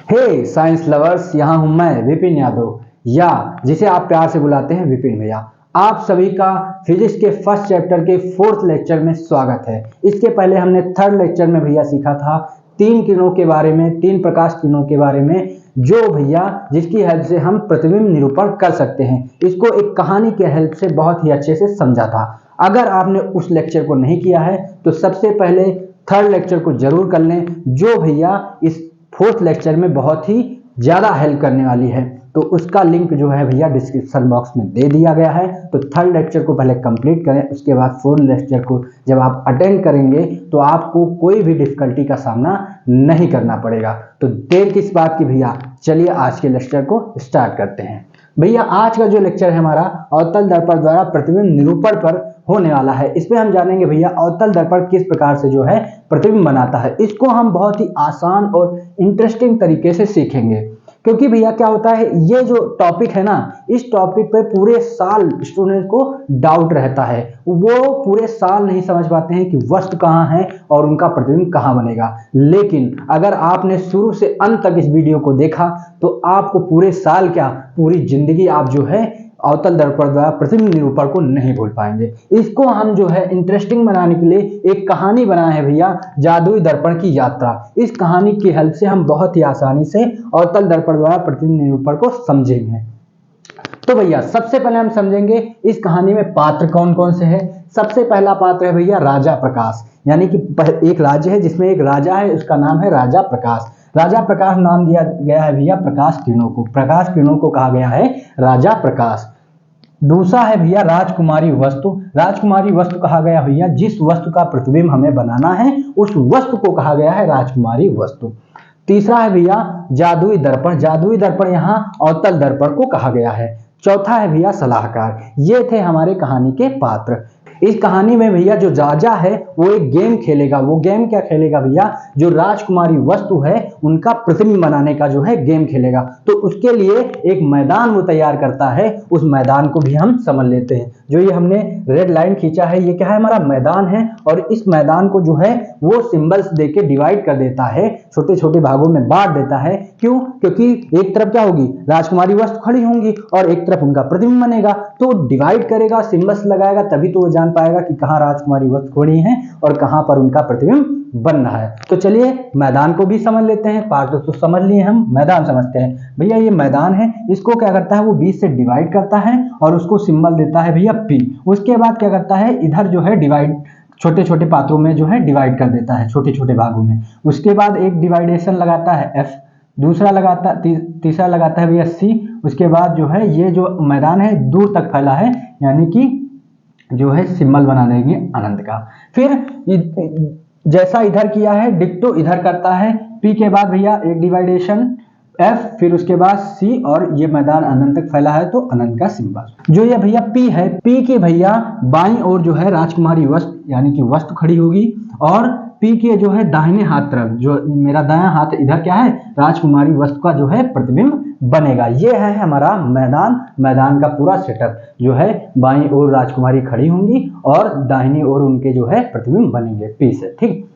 हे science lovers, यहाँ हूं मैं विपिन यादव, या जिसे आप प्यार से बुलाते हैं विपिन भैया। आप सभी का फिजिक्स के फर्स्ट चैप्टर के 4th लेक्चर में स्वागत है। इसके पहले हमने 3rd लेक्चर में भैया सीखा था 3 किरणों के बारे में, 3 प्रकाश किरणों के बारे में, जो भैया जिसकी हेल्प से हम प्रतिबिंब निरूपण कर सकते हैं। इसको एक कहानी के हेल्प से बहुत ही अच्छे से समझा था। अगर आपने उस लेक्चर को नहीं किया है तो सबसे पहले 3rd लेक्चर को जरूर कर लें, जो भैया इस 4th लेक्चर में बहुत ही ज़्यादा हेल्प करने वाली है। तो उसका लिंक जो है भैया डिस्क्रिप्शन बॉक्स में दे दिया गया है। तो 3rd लेक्चर को पहले कंप्लीट करें, उसके बाद 4th लेक्चर को जब आप अटेंड करेंगे तो आपको कोई भी डिफिकल्टी का सामना नहीं करना पड़ेगा। तो देर किस बात की भैया, चलिए आज के लेक्चर को स्टार्ट करते हैं। भैया आज का जो लेक्चर है हमारा अवतल दर्पण द्वारा प्रतिबिंब निरूपण पर होने वाला है। इसमें हम जानेंगे भैया अवतल दर्पण किस प्रकार से जो है प्रतिबिंब बनाता है। इसको हम बहुत ही आसान और इंटरेस्टिंग तरीके से सीखेंगे, क्योंकि भैया क्या होता है, ये जो टॉपिक है ना, इस टॉपिक पे पूरे साल स्टूडेंट को डाउट रहता है। वो पूरे साल नहीं समझ पाते हैं कि वस्तु कहाँ है और उनका प्रतिबिंब कहाँ बनेगा। लेकिन अगर आपने शुरू से अंत तक इस वीडियो को देखा तो आपको पूरे साल क्या, पूरी जिंदगी आप जो है अवतल दर्पण द्वारा प्रतिबिंब निरूपण को नहीं भूल पाएंगे। इसको हम जो है इंटरेस्टिंग बनाने के लिए एक कहानी बनाए हैं भैया, जादुई दर्पण की यात्रा। इस कहानी की हेल्प से हम बहुत ही आसानी से अवतल दर्पण द्वारा प्रतिबिंब निरूपण को समझेंगे। तो भैया सबसे पहले हम समझेंगे इस कहानी में पात्र कौन कौन से हैं। सबसे पहला पात्र है भैया राजा प्रकाश, यानी कि एक राज्य है जिसमें एक राजा है, उसका नाम है राजा प्रकाश। राजा प्रकाश नाम दिया गया है भैया प्रकाश किरणों को, प्रकाश किरणों को कहा गया है राजा प्रकाश। दूसरा है भैया राजकुमारी वस्तु। राजकुमारी वस्तु कहा गया भैया जिस वस्तु का प्रतिबिंब हमें बनाना है उस वस्तु को कहा गया है राजकुमारी वस्तु। तीसरा है भैया जादुई दर्पण। जादुई दर्पण यहाँ अवतल दर्पण को कहा गया है। चौथा है भैया सलाहकार। ये थे हमारे कहानी के पात्र। इस कहानी में भैया जो राजा है वो एक गेम खेलेगा। वो गेम क्या खेलेगा भैया, जो राजकुमारी वस्तु है उनका प्रतिबिंब बनाने का जो है गेम खेलेगा। तो उसके लिए एक मैदान वो तैयार करता है, उस मैदान को भी हम समझ लेते हैं। जो ये हमने रेड लाइन खींचा है ये क्या है, हमारा मैदान है। और इस मैदान को जो है वो सिंबल्स देके डिवाइड कर देता है, छोटे छोटे भागों में बांट देता है। क्यों? क्योंकि एक तरफ क्या होगी, राजकुमारी वस्तु खड़ी होंगी और एक तरफ उनका प्रतिबिंब बनेगा। तो डिवाइड करेगा, सिंबल्स लगाएगा, तभी तो वो जान पाएगा कि कहाँ राजकुमारी वस्तु खड़ी है और कहाँ पर उनका प्रतिबिंब बन रहा है। तो चलिए मैदान को भी समझ लेते हैं। पार्ट तो समझ लिए, हम मैदान समझते हैं। भैया ये मैदान है, इसको क्या करता है वो 20 से डिवाइड करता है और उसको सिंबल देता है भैया P। उसके बाद क्या करता है, इधर जो है डिवाइड छोटे छोटे पात्रों में जो है डिवाइड कर देता है, छोटे छोटे भागों में। उसके बाद एक डिवाइडेशन लगाता है F, दूसरा लगाता तीसरा लगाता है भैया C। उसके बाद जो है ये जो मैदान है दूर तक फैला है, यानी कि जो है सिंबल बना देंगे अनंत का। फिर जैसा इधर किया है डिक्टो इधर करता है। P के बाद भैया एक डिवाइडेशन F, फिर उसके बाद C, और ये मैदान अनंत तक फैला है तो अनंत का सिंबल। जो ये भैया P है, P के भैया बाईं ओर जो है राजकुमारी वस्तु यानी कि वस्तु खड़ी होगी, और P के जो है दाहिने हाथ तरफ, जो मेरा दायां हाथ इधर क्या है, राजकुमारी वस्तु का जो है प्रतिबिंब बनेगा। ये है हमारा मैदान। मैदान का पूरा सेटअप जो है, बाईं ओर राजकुमारी खड़ी होंगी और दाहिनी ओर उनके जो है प्रतिबिंब बनेंगे P से, ठीक।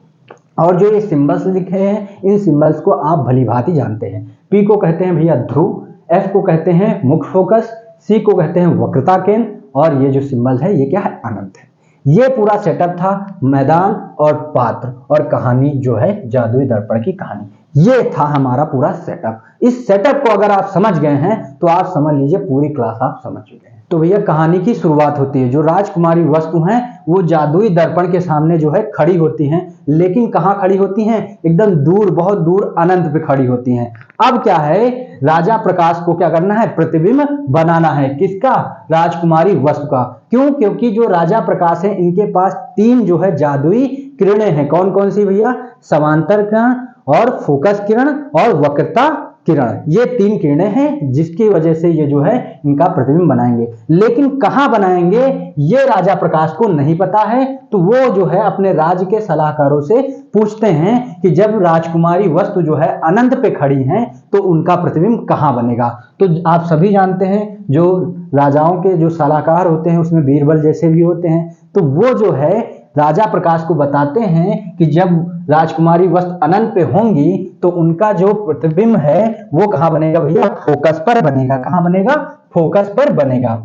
और जो ये सिंबल्स लिखे हैं, इन सिंबल्स को आप भली भांति जानते हैं। P को कहते हैं भैया ध्रुव, F को कहते हैं मुख्य फोकस, C को कहते हैं वक्रता केंद्र, और ये जो सिंबल है ये क्या है, अनंत है। ये पूरा सेटअप था मैदान और पात्र और कहानी जो है जादुई दर्पण की कहानी। ये था हमारा पूरा सेटअप। इस सेटअप को अगर आप समझ गए हैं तो आप समझ लीजिए पूरी क्लास आप समझ चुके हैं। तो भैया कहानी की शुरुआत होती है। जो राजकुमारी वस्तु हैं वो जादुई दर्पण के सामने जो है खड़ी होती हैं, लेकिन कहाँ खड़ी होती हैं, एकदम दूर, बहुत दूर अनंत पे खड़ी होती हैं। अब क्या है, राजा प्रकाश को क्या करना है, प्रतिबिंब बनाना है। किसका, राजकुमारी वस्तु का। क्यों? क्योंकि जो राजा प्रकाश है इनके पास 3 जो है जादुई किरणें हैं। कौन कौन सी भैया, समांतर किरण और फोकस किरण और वक्रता किरण। ये 3 किरणें हैं जिसकी वजह से ये जो है इनका प्रतिबिंब बनाएंगे। लेकिन कहाँ बनाएंगे ये राजा प्रकाश को नहीं पता है। तो वो जो है अपने राज्य के सलाहकारों से पूछते हैं कि जब राजकुमारी वस्तु जो है अनंत पे खड़ी हैं तो उनका प्रतिबिंब कहाँ बनेगा। तो आप सभी जानते हैं जो राजाओं के जो सलाहकार होते हैं उसमें बीरबल जैसे भी होते हैं। तो वो जो है राजा प्रकाश को बताते हैं कि जब राजकुमारी वस्तु अनंत पे होंगी तो उनका जो प्रतिबिंब है वो कहाँ बनेगा भैया, फोकस पर बनेगा। कहाँ बनेगा, फोकस पर बनेगा।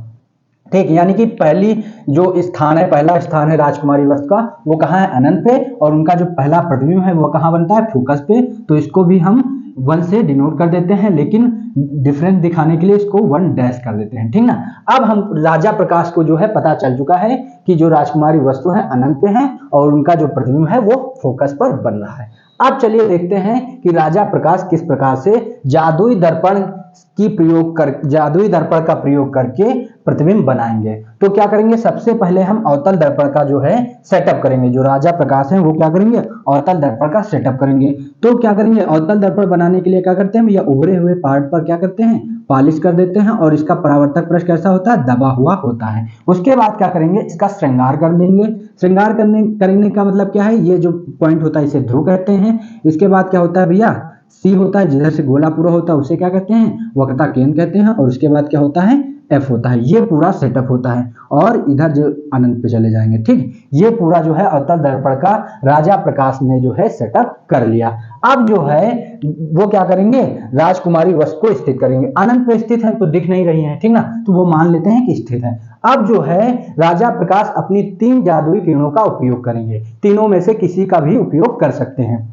ठीक, यानी कि पहली जो स्थान है, पहला स्थान है राजकुमारी वस्तु का, वो कहाँ है, अनंत पे, और उनका जो पहला प्रतिबिंब है वो कहाँ बनता है, फोकस पे। तो इसको भी हम 1 से डिनोट कर देते हैं, लेकिन डिफरेंस दिखाने के लिए इसको 1 डैश कर देते हैं। ठीक ना। अब हम राजा प्रकाश को जो है पता चल चुका है कि जो राजकुमारी वस्तु है अनंत पे है और उनका जो प्रतिबिंब है वो फोकस पर बन रहा है। अब चलिए देखते हैं कि राजा प्रकाश किस प्रकार से जादुई दर्पण का प्रयोग करके प्रतिबिंब बनाएंगे। तो क्या करेंगे, सबसे पहले हम अवतल दर्पण का जो है सेटअप करेंगे। जो राजा प्रकाश है वो क्या करेंगे, अवतल दर्पण का सेटअप करेंगे। तो क्या करेंगे, अवतल दर्पण बनाने के लिए क्या करते हैं भैया, उभरे हुए पार्ट पर क्या करते हैं, पॉलिश कर देते हैं और इसका परावर्तक पृष्ठ कैसा होता है, दबा हुआ होता है। उसके बाद क्या करेंगे, इसका श्रृंगार कर देंगे। श्रृंगार करने का मतलब क्या है, ये जो पॉइंट होता है इसे ध्रुव कहते हैं। इसके बाद क्या होता है भैया, सी होता है, जिधर से गोला पूरा होता है उसे क्या कहते हैं, वक्रता केंद्र कहते हैं। और उसके बाद क्या होता है, एफ होता है। ये पूरा सेटअप होता है और इधर जो अनंत पे चले जाएंगे। ठीक, ये पूरा जो है अवतल दर्पण का राजा प्रकाश ने जो है सेटअप कर लिया। अब जो है वो क्या करेंगे, राजकुमारी वस्तु को स्थित करेंगे। अनंत पे स्थित है तो दिख नहीं रही है, ठीक ना, तो वो मान लेते हैं कि स्थित है। अब जो है राजा प्रकाश अपनी 3 जादुई किरणों का उपयोग करेंगे। तीनों में से किसी का भी उपयोग कर सकते हैं।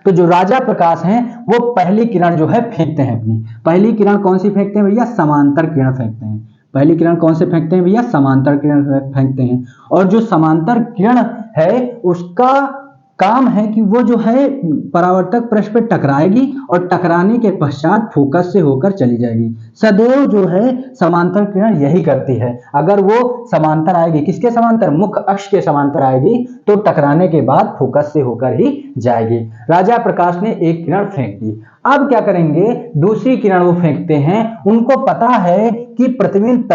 तो जो राजा प्रकाश हैं वो पहली किरण जो है फेंकते हैं अपनी। पहली किरण कौन सी फेंकते हैं भैया, समांतर किरण फेंकते हैं। पहली किरण कौन से फेंकते हैं भैया, समांतर किरण फेंकते हैं। और जो समांतर किरण है उसका काम है कि वो जो है परावर्तक पृष्ठ पे टकराएगी और टकराने के पश्चात फोकस से होकर चली जाएगी। सदैव जो है समांतर किरण यही करती है। अगर वो समांतर आएगी, किसके समांतर, मुख्य अक्ष के समांतर आएगी, तो टकराने के बाद फोकस से होकर ही जाएगी। राजा प्रकाश ने एक किरण फेंक दी। अब क्या करेंगे, दूसरी किरण वो फेंकते हैं। उनको पता है कि प्रतिबिंब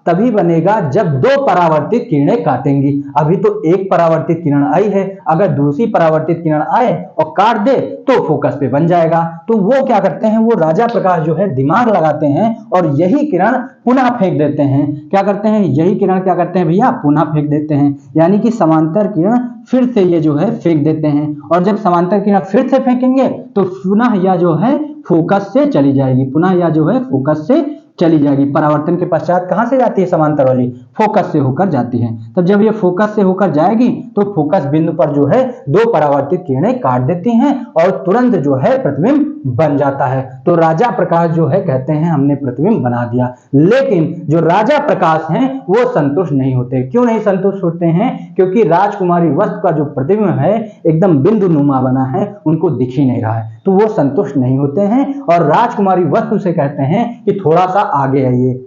तभी बनेगा जब 2 परावर्तित किरणें काटेंगी। अभी तो एक परावर्तित किरण आई है, अगर दूसरी परावर्तित किरण आए और काट दे तो फोकस पे बन जाएगा। तो वो क्या करते हैं, वो राजा प्रकाश जो है दिमाग लगाते हैं और यही किरण पुनः फेंक देते हैं। क्या करते हैं, यही किरण क्या करते हैं भैया, पुनः फेंक देते हैं। यानी कि समांतर किरण फिर से ये जो है फेंक देते हैं। और जब समांतर किरण फिर से फेंकेंगे तो पुनः यह जो है फोकस से चली जाएगी, पुनः यह जो है फोकस से चली जाएगी। परावर्तन के पश्चात कहां से जाती है, समांतर वाली, फोकस से होकर जाती है। तब जब ये फोकस से होकर जाएगी तो फोकस बिंदु पर जो है 2 परावर्तित किरणें काट देती हैं और तुरंत जो है प्रतिबिंब बन जाता है। तो राजा प्रकाश जो है कहते हैं हमने प्रतिबिंब बना दिया। लेकिन जो राजा प्रकाश हैं वो संतुष्ट नहीं होते। क्यों नहीं संतुष्ट होते हैं, क्योंकि राजकुमारी वस्तु का जो प्रतिबिंब है एकदम बिंदु नुमा बना है, उनको दिख ही नहीं रहा है, तो वो संतुष्ट नहीं होते हैं और राजकुमारी वस्तु से कहते हैं कि थोड़ा सा आगे आइए।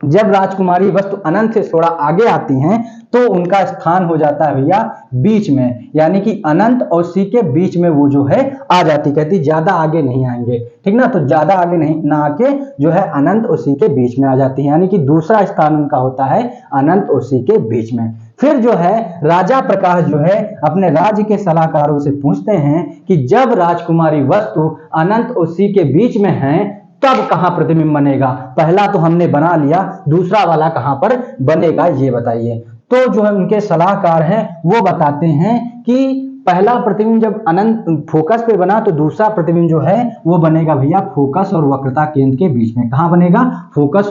जब राजकुमारी वस्तु अनंत से थोड़ा आगे आती हैं तो उनका स्थान हो जाता है भैया बीच में, यानी कि अनंत और सी के बीच में वो जो है आ जाती, कहती ज्यादा आगे नहीं आएंगे, ठीक ना। तो ज्यादा आगे नहीं ना आके जो है अनंत और सी के बीच में आ जाती है, यानी कि दूसरा स्थान उनका होता है अनंत और सी के बीच में। फिर जो है राजा प्रकाश जो है अपने राज्य के सलाहकारों से पूछते हैं कि जब राजकुमारी वस्तु अनंत और सी के बीच में है तब कहां प्रतिबिंब बनेगा। पहला तो हमने बना लिया, दूसरा वाला कहां पर बनेगा ये बताइए। तो जो है उनके सलाहकार हैं वो बताते हैं कि पहला प्रतिबिंब जब अनंत फोकस पे बना तो दूसरा प्रतिबिंब जो है वो बनेगा भैया फोकस और वक्रता केंद्र के बीच में। कहां बनेगा, फोकस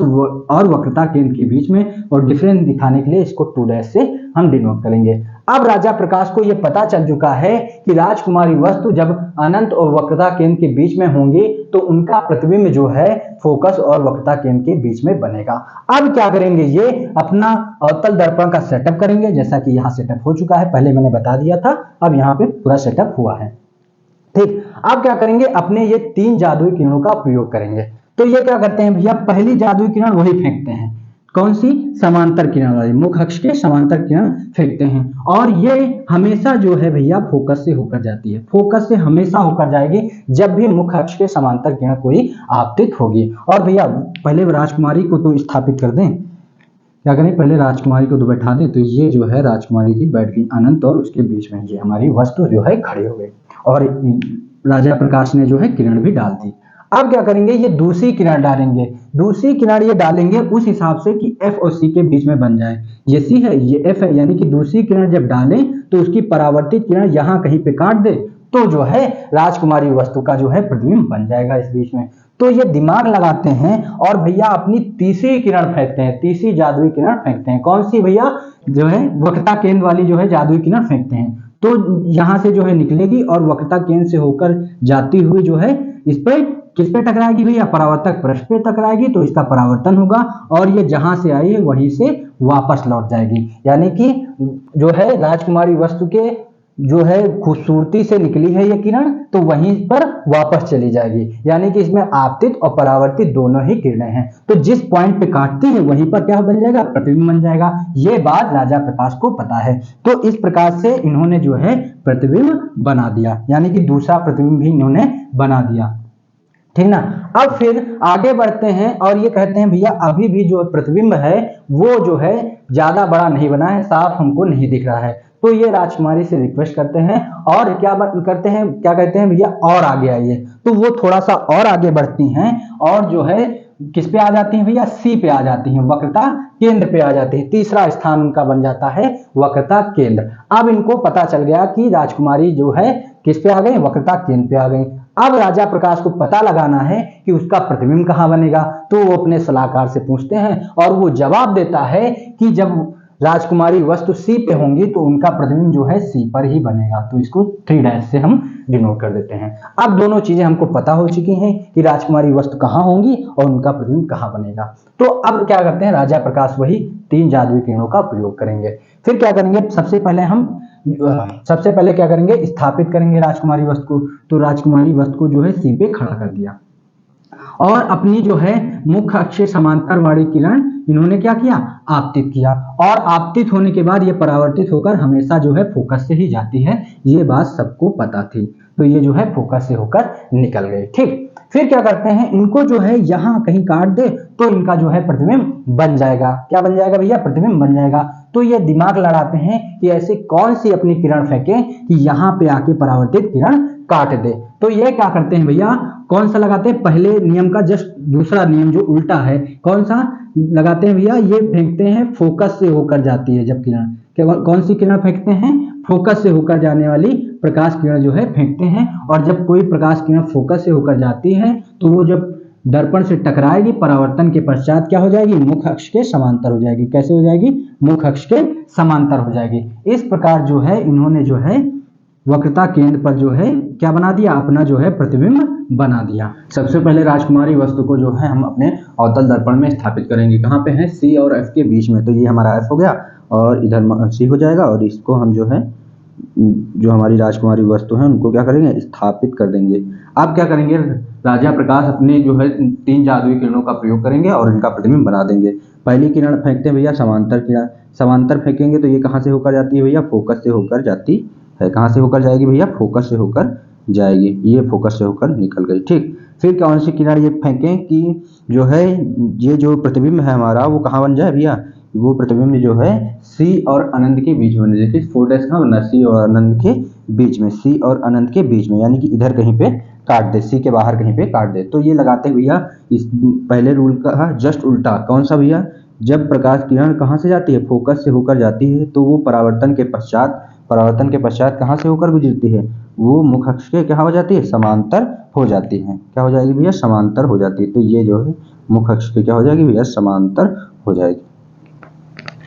और वक्रता केंद्र के बीच में। और डिफरेंस दिखाने के लिए इसको 2 से हम डिनोट करेंगे। अब राजा प्रकाश को यह पता चल चुका है कि राजकुमारी वस्तु जब अनंत और वक्रता केंद्र के बीच में होंगी तो उनका प्रतिबिंब जो है फोकस और वक्रता केंद्र के बीच में बनेगा। अब क्या करेंगे, ये अपना अवतल दर्पण का सेटअप करेंगे, जैसा कि यहाँ सेटअप हो चुका है, पहले मैंने बता दिया था, अब यहाँ पे पूरा सेटअप हुआ है। ठीक, अब क्या करेंगे, अपने ये 3 जादुई किरणों का प्रयोग करेंगे। तो ये क्या करते हैं भैया, पहली जादुई किरण वही फेंकते हैं, कौन सी, समांतर किरण वाली, मुख्य अक्ष के समांतर किरण फेंकते हैं। और ये हमेशा जो है भैया फोकस से होकर जाती है, फोकस से हमेशा होकर जाएगी जब भी मुख्य अक्ष के समांतर किरण कोई आपतित होगी। और भैया पहले राजकुमारी को तो स्थापित कर दें, क्या करें, पहले राजकुमारी को तो बैठा दें। तो ये जो है राजकुमारी जी बैठ गई अनंत और उसके बीच में, ये हमारी वस्तु जो है खड़ी हो गई और राजा प्रकाश ने जो है किरण भी डाल दी। अब क्या करेंगे, ये दूसरी किरण डालेंगे, दूसरी किरण ये डालेंगे उस हिसाब से कि F और C के बीच में बन जाए। ये C है, ये F है, यानी कि दूसरी किरण जब डालें तो उसकी परावर्तित किरण यहाँ कहीं पे काट दे तो जो है राजकुमारी वस्तु का जो है प्रतिबिंब बन जाएगा इस बीच में। तो ये दिमाग लगाते हैं और भैया अपनी तीसरी किरण फेंकते हैं, तीसरी जादुई किरण फेंकते हैं। कौन सी भैया, जो है वक्रता केंद्र वाली जो है जादुई किरण फेंकते हैं। तो यहाँ से जो है निकलेगी और वक्रता केंद्र से होकर जाती हुई जो है इस पर किस पे टकराएगी भैया, परावर्तक पृष्ठ पे टकराएगी, तो इसका परावर्तन होगा और ये जहां से आई है वहीं से वापस लौट जाएगी। यानी कि जो है राजकुमारी वस्तु के जो है खूबसूरती से निकली है ये किरण, तो वहीं पर वापस चली जाएगी। यानी कि इसमें आपतित और परावर्तित दोनों ही किरणें हैं। तो जिस पॉइंट पे काटती है वहीं पर क्या बन जाएगा, प्रतिबिंब बन जाएगा। ये बात राजा प्रकाश को पता है, तो इस प्रकार से इन्होंने जो है प्रतिबिंब बना दिया, यानी कि दूसरा प्रतिबिंब भी इन्होंने बना दिया। ठीक ना। अब फिर आगे बढ़ते हैं और ये कहते हैं भैया अभी भी जो प्रतिबिंब है वो जो है ज्यादा बड़ा नहीं बना है, साफ हमको नहीं दिख रहा है। तो ये राजकुमारी से रिक्वेस्ट करते हैं और क्या करते हैं, क्या कहते हैं भैया और आगे आइए। तो वो थोड़ा सा और आगे बढ़ती हैं और जो है किस पे आ जाती हैं भैया, सी पे आ जाती हैं, वक्रता केंद्र पे आ जाती है। तीसरा स्थान उनका बन जाता है वक्रता केंद्र। अब इनको पता चल गया कि राजकुमारी जो है किस पे आ गई, वक्रता केंद्र पे आ गई। अब राजा प्रकाश को पता लगाना है कि उसका प्रतिबिंब कहां बनेगा। तो वो अपने सलाहकार से पूछते हैं और वो जवाब देता है कि जब राजकुमारी वस्तु सी पे होंगी तो उनका प्रतिबिंब जो है सी पर ही बनेगा। तो इसको 3 से हम डिनोट कर देते हैं। अब दोनों चीजें हमको पता हो चुकी हैं कि राजकुमारी वस्तु कहां होंगी और उनका प्रतिबिंब कहां बनेगा। तो अब क्या करते हैं, राजा प्रकाश वही 3 जादुई किरणों का प्रयोग करेंगे। फिर क्या करेंगे, सबसे पहले क्या करेंगे, स्थापित करेंगे राजकुमारी वस्तु को। तो राजकुमारी वस्तु को जो है सी पे खड़ा कर दिया और अपनी जो है मुख्य अक्ष समांतर वाली किरण इन्होंने क्या किया, आपतित किया। और आपतित होने के बाद ये परावर्तित होकर हमेशा जो है फोकस से ही जाती है, ये बात सबको पता थी। तो ये जो है फोकस से होकर निकल गई। ठीक, फिर क्या करते हैं, इनको जो है यहां कहीं काट दे तो इनका जो है प्रतिबिंब बन जाएगा। क्या बन जाएगा भैया, प्रतिबिंब बन जाएगा। तो ये दिमाग लड़ाते हैं कि ऐसे कौन सी अपनी किरण फेंके कि यहां पे आके परावर्तित किरण काट दे। तो ये क्या करते हैं भैया, कौन सा लगाते हैं, पहले नियम का जस्ट दूसरा नियम जो उल्टा है, कौन सा लगाते हैं भैया, ये फेंकते हैं फोकस से होकर जाती है जब किरण, कौन सी किरण फेंकते हैं, फोकस से होकर जाने वाली प्रकाश किरण जो है फेंकते हैं। और जब कोई प्रकाश किरण फोकस से होकर जाती है तो वो जब दर्पण से टकराएगी परावर्तन के पश्चात क्या हो जाएगी, मुख्य अक्ष के समांतर हो जाएगी। कैसे हो जाएगी, मुख्य अक्ष के समांतर हो जाएगी। इस प्रकार जो है इन्होंने जो है वक्रता केंद्र पर जो है क्या बना दिया, अपना जो है प्रतिबिंब बना दिया। सबसे पहले राजकुमारी वस्तु को जो है हम अपने अवतल दर्पण में स्थापित करेंगे। कहाँ पे है, सी और एफ के बीच में। तो ये हमारा एफ हो गया और इधर सी हो जाएगा और इसको हम जो है जो हमारी राजकुमारी वस्तु है उनको क्या करेंगे, स्थापित कर देंगे। अब क्या करेंगे, राजा प्रकाश अपने जो है 3 जादुई किरणों का प्रयोग करेंगे और इनका प्रतिबिंब बना देंगे। पहली किरण फेंकते हैं भैया समांतर किरण, समांतर फेंकेंगे तो ये कहाँ से होकर जाती है भैया, फोकस से होकर जाती है। कहाँ से होकर जाएगी भैया, फोकस से होकर जाएगी। ये फोकस से होकर निकल गई। ठीक, फिर कौन सी किरण ये फेंकें कि जो है ये जो प्रतिबिंब है हमारा वो कहाँ बन जाए भैया, वो प्रतिबिंब जो है सी और अनंत के बीच में। देखिए 4 कहाँ बनना, सी और अनंत के बीच में, सी और अनंत के बीच में, यानी कि इधर कहीं पे काट दे, सी के बाहर कहीं पे काट दे। तो ये लगाते भैया इस पहले रूल का जस्ट उल्टा। कौन सा भैया, जब प्रकाश किरण कहाँ से जाती है, फोकस से होकर जाती है तो वो परावर्तन के पश्चात कहाँ से होकर गुजरती है, वो मुख्य अक्ष के क्या हो जाती है, समांतर हो जाती है। क्या हो जाएगी भैया, समांतर हो जाती है। तो ये जो है मुख्य अक्ष के क्या हो जाएगी भैया, समांतर हो जाएगी।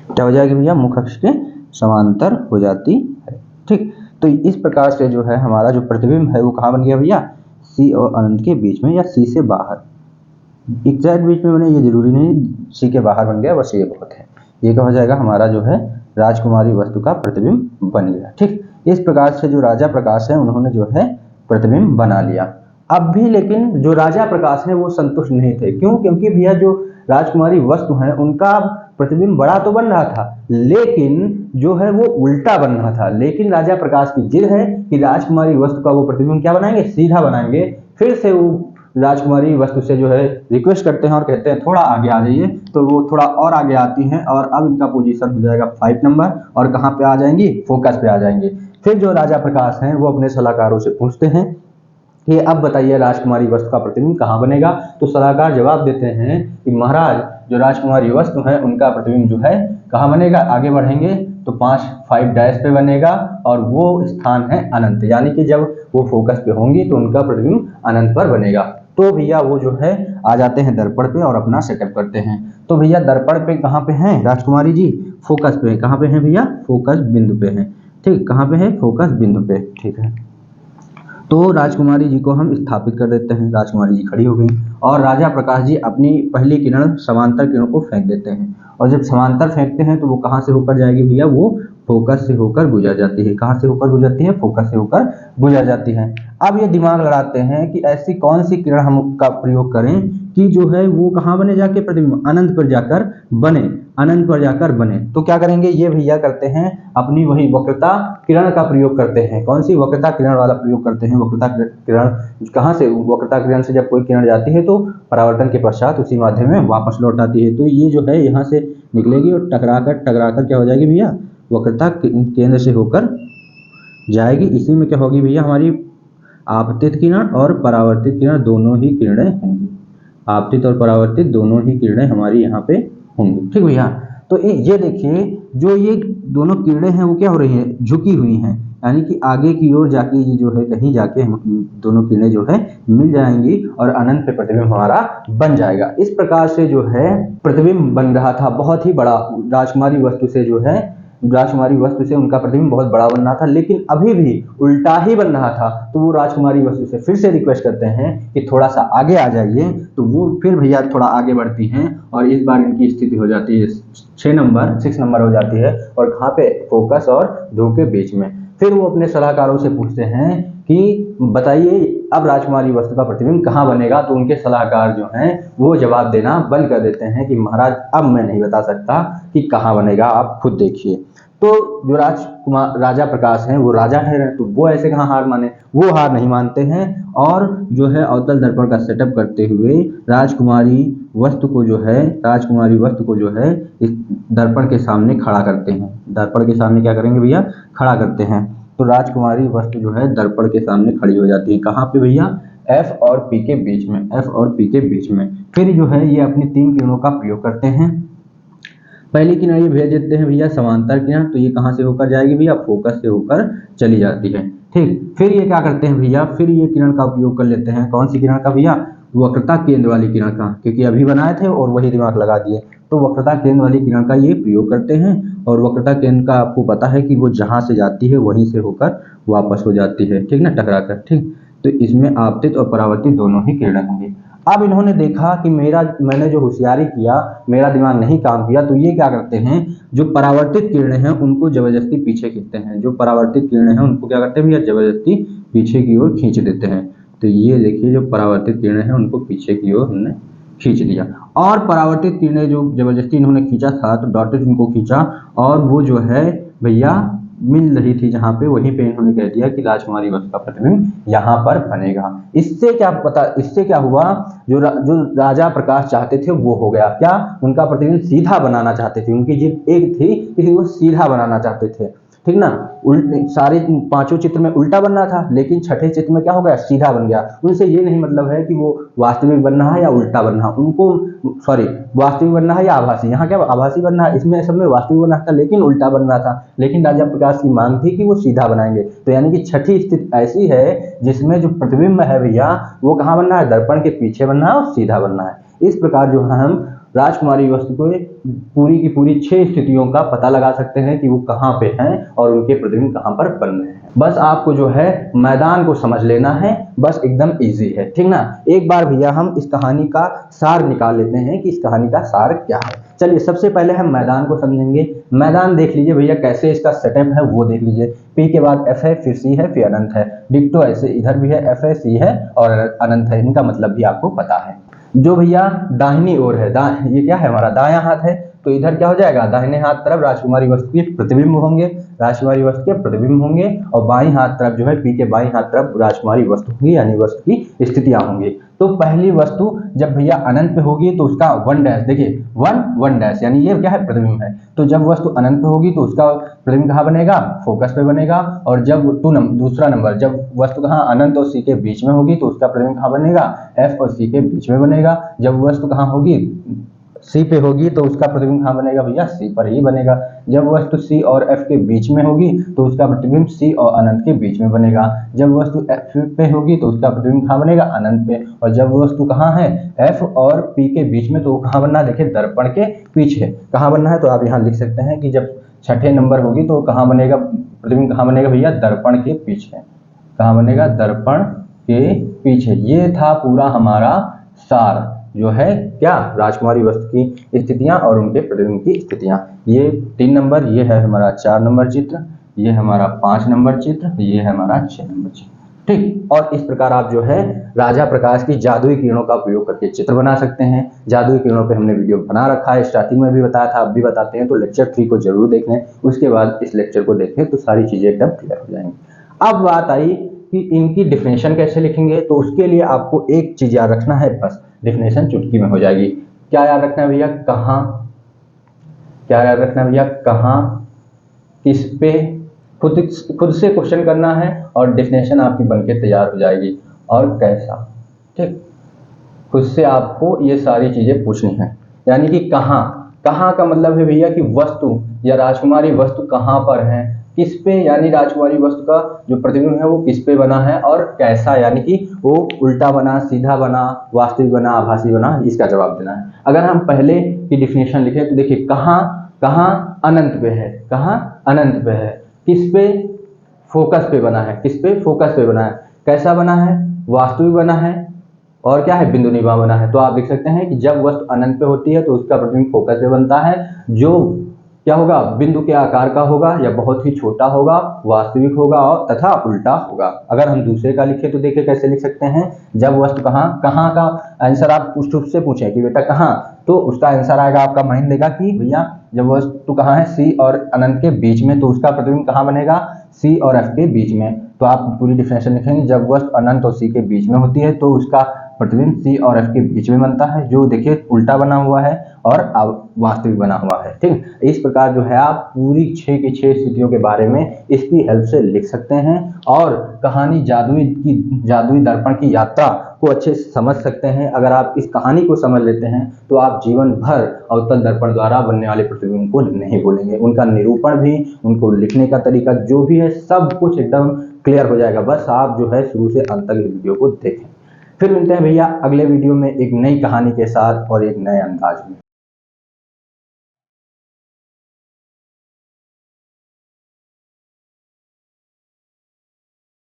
क्या हो जाएगी भैया, मुख्य अक्ष के समांतर हो जाती है। ठीक, तो इस प्रकार से जो है हमारा जो प्रतिबिंब है वो कहाँ बन गया भैया, सी और अनंत के बीच में या सी से बाहर। एग्जैक्ट बीच में बने ये जरूरी नहीं, सी के बाहर बन गया बस ये बहुत है। ये क्या हो जाएगा, हमारा जो है राजकुमारी वस्तु का प्रतिबिंब बन गया। ठीक, इस प्रकार से जो राजा प्रकाश है उन्होंने जो है प्रतिबिंब बना लिया। अब भी लेकिन जो राजा प्रकाश है वो संतुष्ट नहीं थे। क्यों, क्योंकि भैया जो राजकुमारी वस्तु है उनका प्रतिबिंब बड़ा तो बन रहा था लेकिन जो है वो उल्टा बन रहा था। लेकिन राजा प्रकाश की जिद है कि राजकुमारी वस्तु का वो प्रतिबिंब क्या बनाएंगे, सीधा बनाएंगे। फिर से वो राजकुमारी वस्तु से जो है रिक्वेस्ट करते हैं और कहते हैं थोड़ा आगे आ जाइए। तो वो थोड़ा और आगे आती हैं और अब इनका पोजीशन हो जाएगा 5 नंबर और कहाँ पे आ जाएंगी, फोकस पे आ जाएंगे। फिर जो राजा प्रकाश हैं वो अपने सलाहकारों से पूछते हैं कि अब बताइए राजकुमारी वस्तु का प्रतिबिंब कहाँ बनेगा। तो सलाहकार जवाब देते हैं कि महाराज जो राजकुमारी वस्तु है उनका प्रतिबिंब जो है कहाँ बनेगा। आगे बढ़ेंगे तो 5 डैश पे बनेगा और वो स्थान है अनंत, यानी कि जब वो फोकस पे होंगी तो उनका प्रतिबिंब अनंत पर बनेगा। तो भैया वो जो है आ जाते हैं दर्पण पे और अपना सेटअप करते हैं। तो भैया दर्पण पे कहाँ पे हैं राजकुमारी जी, फोकस पे। कहाँ पे हैं भैया, फोकस बिंदु पे हैं। ठीक, कहाँ पे है, फोकस बिंदु पे। ठीक है, तो राजकुमारी जी को हम स्थापित कर देते हैं। राजकुमारी जी खड़ी हो गई और राजा प्रकाश जी अपनी पहली किरण समांतर किरण को फेंक देते हैं। और जब समांतर फेंकते हैं तो वो कहाँ से होकर जाएगी भैया, वो फोकस से होकर गुजर जाती है। कहाँ से होकर गुजरती है, फोकस से होकर गुजर जाती है। अब ये दिमाग लड़ाते हैं कि ऐसी कौन सी किरण हम का प्रयोग करें कि जो है वो कहाँ बने जाके प्रतिबिंब, अनंत पर जाकर बने, अनंत पर जाकर बने। तो क्या करेंगे, ये भैया करते हैं अपनी वही वक्रता किरण का प्रयोग करते हैं। कौन सी, वक्रता किरण वाला प्रयोग करते हैं। वक्रता किरण कहाँ से, वक्रता किरण से जब कोई किरण जाती है तो परावर्तन के पश्चात उसी माध्यम में वापस लौट आती है। तो ये जो है यहाँ से निकलेगी और टकराकर क्या हो जाएगी भैया, वक्रता केंद्र से होकर जाएगी। इसी में क्या होगी भैया, हमारी आपतित किरण और परावर्तित किरण दोनों ही किरणें होंगी। आपतित और परावर्तित दोनों ही किरणें हमारी यहाँ पे होंगी। ठीक भैया, तो ये देखिए जो ये दोनों किरणें हैं वो क्या हो रही हैं, झुकी हुई हैं, यानी कि आगे की ओर जाके ये जो है कहीं जाके दोनों किरणें जो है मिल जाएंगी और अनंत पे प्रतिबिंब हमारा बन जाएगा। इस प्रकार से जो है प्रतिबिंब बन रहा था बहुत ही बड़ा। राजकुमारी वस्तु से जो है, राजकुमारी वस्तु से उनका प्रतिबिंब बहुत बड़ा बन रहा था, लेकिन अभी भी उल्टा ही बन रहा था। तो वो राजकुमारी वस्तु से फिर से रिक्वेस्ट करते हैं कि थोड़ा सा आगे आ जाइए। तो वो फिर भैया थोड़ा आगे बढ़ती हैं और इस बार इनकी स्थिति हो जाती है 6 नंबर हो जाती है और कहाँ पे, फोकस और ध्रुव के बीच में। फिर वो अपने सलाहकारों से पूछते हैं कि बताइए अब राजकुमारी वस्तु का प्रतिबिंब कहाँ बनेगा। तो उनके सलाहकार जो हैं वो जवाब देना बंद कर देते हैं कि महाराज अब मैं नहीं बता सकता कि कहाँ बनेगा, आप खुद देखिए। तो जो राजा प्रकाश हैं वो राजा ठहरे, तो वो ऐसे कहाँ हार माने, वो हार नहीं मानते हैं और जो है अवतल दर्पण का सेटअप करते हुए राजकुमारी वस्तु को जो है इस दर्पण के सामने खड़ा करते हैं। दर्पण के सामने क्या करेंगे भैया, खड़ा करते हैं। तो राजकुमारी वस्तु जो है दर्पण के सामने खड़ी हो जाती है। कहाँ पे भैया, F और P के बीच में, F और P के बीच में। फिर जो है ये अपनी 3 किरणों का प्रयोग करते हैं। पहली किरण ये भेज देते हैं भैया समांतर किरण, तो ये कहाँ से होकर जाएगी भैया, फोकस से होकर चली जाती है। ठीक, फिर ये क्या करते हैं भैया, फिर ये किरण का उपयोग कर लेते हैं। कौन सी किरण का भैया, वक्रता केंद्र वाली किरण का, क्योंकि अभी बनाए थे और वही दिमाग लगा दिए। तो वक्रता केंद्र वाली किरण का ये प्रयोग करते हैं और वक्रता केंद्र का आपको पता है कि वो जहाँ से जाती है वहीं से होकर वापस हो जाती है। ठीक ना, टकराकर। ठीक, तो इसमें आपतित और परावर्तित दोनों ही किरणें होंगी। अब इन्होंने देखा कि मैंने जो होशियारी किया, मेरा दिमाग नहीं काम किया, तो ये क्या करते हैं, जो परावर्तित किरणें हैं उनको जबरदस्ती पीछे खींचते हैं। जो परावर्तित किरणें हैं उनको क्या करते हैं भैया, जबरदस्ती पीछे की ओर खींच देते हैं। तो ये देखिए जो परावर्तित किरणें हैं उनको पीछे की ओर हमने खींच दिया और परावर्तित किरणें जो जबरदस्ती इन्होंने खींचा था तो डॉटेड इनको खींचा और वो जो है भैया मिल रही थी जहां पे, वहीं पे इन्होंने कह दिया कि राजकुमारी वस्तु का प्रतिबिंब यहाँ पर बनेगा। इससे क्या हुआ, जो राजा प्रकाश चाहते थे वो हो गया। क्या, उनका प्रतिबिंब सीधा बनाना चाहते थे। उनकी जिद एक थी कि वो सीधा बनाना चाहते थे। ठीक ना, सारे 5 चित्र में उल्टा बनना था, लेकिन छठे चित्र में क्या हो गया, सीधा बन गया। उनसे ये नहीं मतलब है कि वो वास्तविक बनना है या उल्टा बनना, उनको वास्तविक बनना है या आभासी। यहाँ क्या आभासी बनना है, इसमें सब में वास्तविक बनना था लेकिन उल्टा बनना था। लेकिन राजा प्रकाश की मांग थी कि वो सीधा बनाएंगे। तो यानी कि छठी स्थिति ऐसी है जिसमें जो प्रतिबिंब है भैया वो कहाँ बनना है, दर्पण के पीछे बनना है और सीधा बनना है। इस प्रकार जो है हम राजकुमारी वस्तु को पूरी की पूरी 6 स्थितियों का पता लगा सकते हैं कि वो कहाँ पे हैं और उनके प्रतिबिंब कहाँ पर बन रहे हैं। बस आपको जो है मैदान को समझ लेना है, बस एकदम इजी है। ठीक ना, एक बार भैया हम इस कहानी का सार निकाल लेते हैं कि इस कहानी का सार क्या है। चलिए सबसे पहले हम मैदान को समझेंगे। मैदान देख लीजिए भैया, कैसे इसका सेटअप है वो देख लीजिए। P के बाद F है, फिर C है, फिर अनंत है। डिक्टो ऐसे इधर भी है, F है, C है और अनंत है। इनका मतलब भी आपको पता है। जो भैया दाहिनी ओर है, ये क्या है हमारा दायां हाथ है, तो इधर क्या हो जाएगा, दाहिने हाथ तरफ राजकुमारी वस्तु के प्रतिबिंब होंगे, राजकुमारी वस्तु के प्रतिबिंब होंगे, और बाईं हाथ तरफ जो है पी के बाईं हाथ तरफ राजकुमारी वस्तु होंगी, यानी वस्तु की स्थितियां होंगी। तो पहली वस्तु जब भैया अनंत पे होगी तो उसका 1 डैश, देखिए 1 डैश, यानी ये क्या है, प्रतिबिंब है। तो जब वस्तु अनंत पे होगी तो उसका प्रतिबिंब कहाँ बनेगा, फोकस पे बनेगा। और जब दूसरा नंबर, जब वस्तु कहाँ अनंत और सी के बीच में होगी तो उसका प्रतिबिंब कहाँ बनेगा, एफ और सी के बीच में बनेगा। जब वस्तु कहाँ होगी, सी पे होगी तो उसका प्रतिबिंब कहाँ बनेगा भैया, सी पर ही बनेगा। जब वस्तु सी और एफ के बीच में होगी तो उसका प्रतिबिंब सी और अनंत के बीच में बनेगा। जब वस्तु एफ पे होगी तो उसका प्रतिबिंब कहाँ बनेगा, अनंत पे। और जब वस्तु कहाँ है, एफ और पी के बीच में, तो कहाँ बनना है, देखिए दर्पण के पीछे कहाँ बनना है। तो आप यहाँ लिख सकते हैं कि जब छठे नंबर होगी तो कहाँ बनेगा, प्रतिबिंब कहाँ बनेगा भैया, दर्पण के पीछे। कहाँ बनेगा, दर्पण के पीछे। ये था पूरा हमारा सार, जो है क्या, राजकुमारी वस्तु की स्थितियां और उनके प्रतिबिंब की स्थितियां। ये 3 नंबर, ये है हमारा 4 नंबर चित्र, ये हमारा 5 नंबर चित्र, ये है हमारा 6 नंबर चित्र। ठीक, और इस प्रकार आप जो है राजा प्रकाश की जादुई किरणों का उपयोग करके चित्र बना सकते हैं। जादुई किरणों पे हमने वीडियो बना रखा है, स्टार्टिंग में भी बताया था, अब भी बताते हैं। तो लेक्चर 3 को जरूर देख लें, उसके बाद इस लेक्चर को देखें तो सारी चीजें एकदम क्लियर हो जाएंगी। अब बात आई कि इनकी डिफिनेशन कैसे लिखेंगे। तो उसके लिए आपको एक चीज याद रखना है, बस डिफिनेशन चुटकी में हो जाएगी। क्या याद रखना है भैया, कहाँ, क्या याद रखना है भैया, कहाँ, किस पे, खुद से क्वेश्चन करना है और डिफिनेशन आपकी बनके तैयार हो जाएगी। और कैसा, ठीक, खुद से आपको ये सारी चीजें पूछनी है। यानी कि कहाँ, कहाँ का मतलब है भैया कि वस्तु या राजकुमारी वस्तु कहाँ पर है, किस पे, यानी राजकुमारी वस्तु का जो प्रतिबिंब है वो किस पे बना है, और कैसा, यानी कि वो उल्टा बना, सीधा बना, वास्तविक बना, आभासी बना, इसका जवाब देना है। अगर हम पहले की डिफिनेशन लिखें तो देखिए, कहाँ, कहाँ अनंत पे है, कहाँ अनंत पे है, किस पे, फोकस पे बना है, किस पे, फोकस पे बना है, कैसा बना है, वास्तविक बना है, और क्या है, बिंदु निभा बना है। तो आप देख सकते हैं कि जब वस्तु अनंत पे होती है तो उसका प्रतिबिंब फोकस पे बनता है, जो क्या होगा, बिंदु के आकार का होगा या बहुत ही छोटा होगा, वास्तविक होगा और तथा उल्टा होगा। अगर हम दूसरे का लिखें तो देखिए कैसे लिख सकते हैं, जब वस्तु कहाँ, कहाँ का आंसर आप से पूछें कि बेटा कहाँ, तो उसका आंसर आएगा आपका माइंड देगा कि भैया जब वस्तु कहाँ है, सी और अनंत के बीच में, तो उसका प्रतिबिंब कहाँ बनेगा, सी और एफ के बीच में। तो आप पूरी डिफिनेशन लिखेंगे, जब वस्तु अनंत और सी के बीच में होती है तो उसका प्रतिबिंब सी और एफ के बीच में बनता है, जो देखिए उल्टा बना हुआ है और वास्तविक बना हुआ है। ठीक, इस प्रकार जो है आप पूरी 6 की 6 स्थितियों के बारे में इसकी हेल्प से लिख सकते हैं और कहानी जादुई दर्पण की यात्रा को अच्छे से समझ सकते हैं। अगर आप इस कहानी को समझ लेते हैं तो आप जीवन भर अवतल दर्पण द्वारा बनने वाले प्रतिबिंब को नहीं भूलेंगे। उनका निरूपण भी, उनको लिखने का तरीका जो भी है, सब कुछ एकदम क्लियर हो जाएगा। बस आप जो है शुरू से अंत तक इस वीडियो को देखें। फिर मिलते हैं भैया अगले वीडियो में एक नई कहानी के साथ और एक नए अंदाज में।